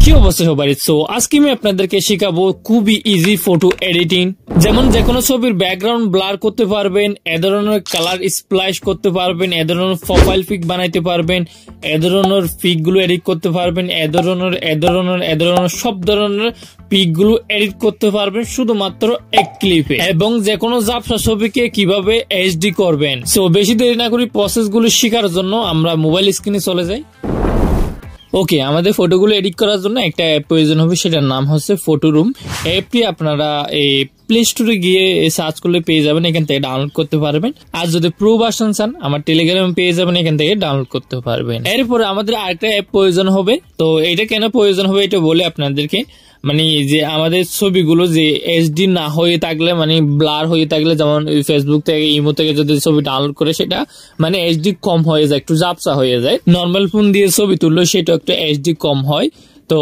কি অবস্থা সবারই। সো আজকে আমি আপনাদেরকে শেখাবো খুবই ইজি ফটো এডিটিং। যেমন যে কোনো ছবির ব্যাকগ্রাউন্ড ব্লার করতে পারবেন, এ ধরনের কালার স্প্লাইশ করতে পারবেন, এ ধরনের প্রোফাইল পিক বানাইতে পারবেন, এ ধরনের পিক গুলো এডিট করতে পারবেন, এ ধরনের সব ধরনের পিক গুলো এডিট করতে পারবেন শুধুমাত্র এক ক্লিপে। এবং যে কোনো ঝাপসা ছবিকে কিভাবে এইচডি করবেন। সো বেশি দেরি না করি প্রসেস গুলো শেখার জন্য আমরা মোবাইল স্ক্রিনে চলে যাই। ওকে, আমাদের ফটোগুলো এডিট করার জন্য একটা অ্যাপ প্রয়োজন হবে, সেটার নাম হচ্ছে PhotoRoom। অ্যাপটি আপনারা এই প্লে স্টোরে গিয়ে সার্চ করলে পেয়ে যাবেন, এখান থেকে ডাউনলোড করতে পারবেন। আর যদি প্রো ভার্সন চান আমার টেলিগ্রামে পেয়ে যাবেন, এখান থেকে ডাউনলোড করতে পারবেন। এরপরে আমাদের আরেকটা অ্যাপ প্রয়োজন হবে। তো এটা কেন প্রয়োজন হবে এটা বলে আপনাদেরকে, মানে যে আমাদের ছবিগুলো যে এইচডি না হয়ে থাকলে, মানে ব্লার হয়ে থাকলে, যেমন ফেসবুক থেকে ইমো থেকে যদি ছবি ডাউনলোড করে সেটা মানে এইচডি কম হয়ে যায়, একটু ঝাপসা হয়ে যায়। নর্মাল ফোন দিয়ে ছবি তুললে সেটা একটু এইচডি কম হয়। তো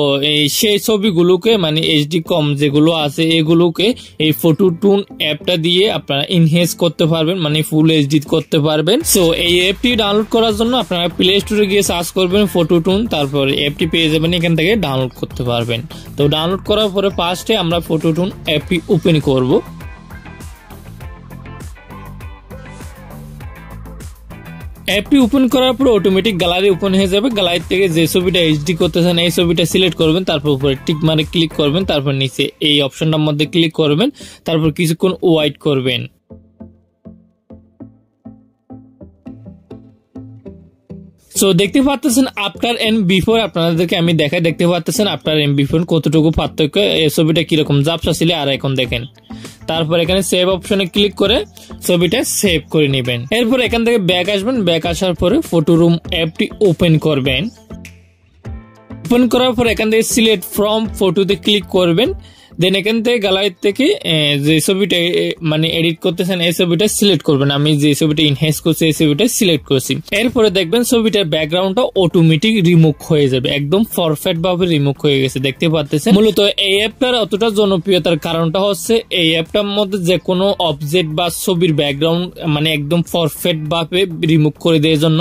সেই ছবিগুলোকে মানে এইচডি কম যেগুলো আছে এগুলোকে এই ফটোটুন অ্যাপটা দিয়ে আপনারা এনহ্যান্স করতে পারবেন, মানে ফুল এইচডি করতে পারবেন। সো এই অ্যাপটি ডাউনলোড করার জন্য আপনারা প্লে স্টোরে গিয়ে সার্চ করবেন ফটোটুন, তারপর অ্যাপটি পেয়ে যাবেন, এখান থেকে ডাউনলোড করতে পারবেন। তো ডাউনলোড করার পরে ফার্স্টে আমরা ফটোটুন অ্যাপটি ওপেন করব। অ্যাপটি ওপেন করার পর অটোমেটিক গ্যালারি ওপেন হয়ে যাবে। গ্যালারি থেকে যে ছবিটা এইচডি করতে চান এই ছবিটা সিলেক্ট করবেন, তারপর উপরে টিক মারে ক্লিক করবেন, তারপর নিচে এই অপশনটার মধ্যে ক্লিক করবেন, তারপর কিছুক্ষণ ওয়েট করবেন। সো দেখতে পাচ্ছেন আফটার এন্ড বিফোর, আপনাদেরকে আমি দেখতে পাচ্ছেন আফটার এন্ড বিফোর কতটুকু পার্থক্য, এই ছবিটা কিরকম ঝাপসা ছিল আর এখন দেখেন। তারপর এখানে সেভ অপশনে ক্লিক করে ছবিটা সেভ করে নেবেন। এরপর এখান থেকে ব্যাক আসবেন, ব্যাক আসার পরে ফটোরুম অ্যাপটি ওপেন করবেন। ওপেন করার পর এখান থেকে সিলেক্ট ফ্রম ফটোতে ক্লিক করবেন। দেন এখান থেকে গ্যালারি থেকে যে ছবিটা মানে এডিট করতেছেন এই ছবিটা সিলেক্ট করবেন। আমি যে ছবিটা এনহ্যান্স করছি এই ছবিটা সিলেক্ট করছি। এরপরে দেখবেন ছবিটার ব্যাকগ্রাউন্ডটা অটোমেটিক রিমুভ হয়ে যাবে, একদম পারফেক্ট ভাবে রিমুভ হয়ে গেছে, দেখতে পাচ্ছেন। মূলত এই অ্যাপটার অতটা জনপ্রিয়তার কারণটা হচ্ছে এই অ্যাপটার মধ্যে যে কোনো অবজেক্ট বা ছবির ব্যাকগ্রাউন্ড মানে একদম পারফেক্ট ভাবে রিমুভ করে দেওয়ার জন্য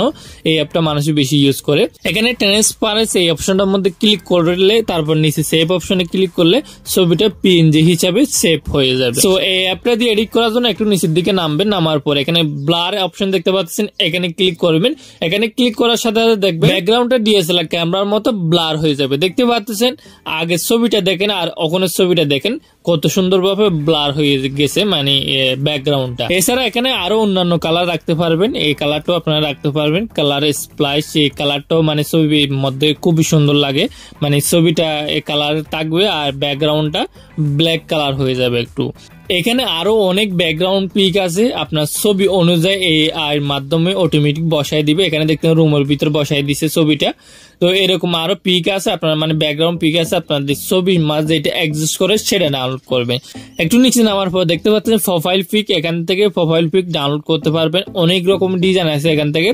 এই অ্যাপটা মানুষ বেশি ইউজ করে। এখানে ট্রান্সপারেন্স এই অপশনটার মধ্যে ক্লিক করলে তারপর নিচে সেভ অপশনে ক্লিক করলে ছবিটা পিএনজি হিসাবে সেভ হয়ে যাবে। সো এই অ্যাপটা দিয়ে এডিট করার জন্য একটু নিচের দিকে নামবেন, নামার পর এখানে ব্লার অপশন দেখতে পাচ্ছেন, এখানে ক্লিক করবেন। এখানে ক্লিক করার সাথে সাথে দেখবেন ব্যাকগ্রাউন্ডটা ডিএসএলআর ক্যামেরার মতো ব্লার হয়ে যাবে, দেখতে পাচ্ছেন। আগের ছবিটা দেখেন আর ওখানের ছবিটা দেখেন কত সুন্দরভাবে ব্লার হয়ে গেছে, মানে ব্যাকগ্রাউন্ডটা। এছাড়া এখানে আরো অন্যান্য কালার রাখতে পারবেন, এই কালারটাও আপনারা রাখতে পারবেন। কালার স্প্লাইশ এই কালারটাও মানে ছবির মধ্যে খুবই সুন্দর লাগে, মানে ছবিটা এই কালার থাকবে আর ব্যাকগ্রাউন্ডটা ব্ল্যাক কালার হয়ে যাবে একটু। এখানে আরো অনেক ব্যাকগ্রাউন্ড পিক আছে, আপনার ছবি অনুযায়ী এই এর মাধ্যমে অটোমেটিক বসাই দিবে। এখানে দেখতে রুমের ভিতর বসাই দিছে ছবিটা। তো এরকম আরো পিক আছে আপনার, মানে ব্যাকগ্রাউন্ড পিক আছে আপনাদের ছবির মাঝে যেটা এক্সিস্ট করে সেটা ডাউনলোড করবেন। একটু নিচে নামার পর দেখতে পাচ্ছেন প্রোফাইল পিক, এখান থেকে প্রোফাইল পিক ডাউনলোড করতে পারবেন। অনেক রকম ডিজাইন আছে, এখান থেকে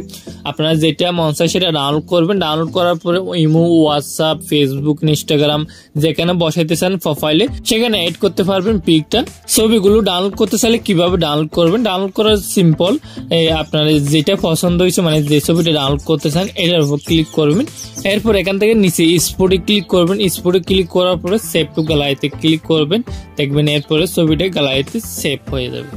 আপনারা যেটা মন চায় সেটা ডাউনলোড করবেন। ডাউনলোড করার পরে ইমো, হোয়াটসঅ্যাপ, ফেসবুক, ইনস্টাগ্রাম যেখানে বসাইতে চান প্রোফাইলে সেখানে এড করতে পারবেন পিকটা। ছবিগুলো ডাউনলোড করতে চাইলে কিভাবে ডাউনলোড করবেন, ডাউনলোড করা সিম্পল। আপনার যেটা পছন্দ হয়েছে মানে যে ছবিটা ডাউনলোড করতে চান এটার উপর ক্লিক করবেন। এরপর এখান থেকে নিচে স্পটে ক্লিক করবেন। স্পটে ক্লিক করার পরে সেভ টু গ্যালারিতে ক্লিক করবেন, দেখবেন এরপরে ছবিটা গ্যালারিতে সেভ হয়ে যাবে।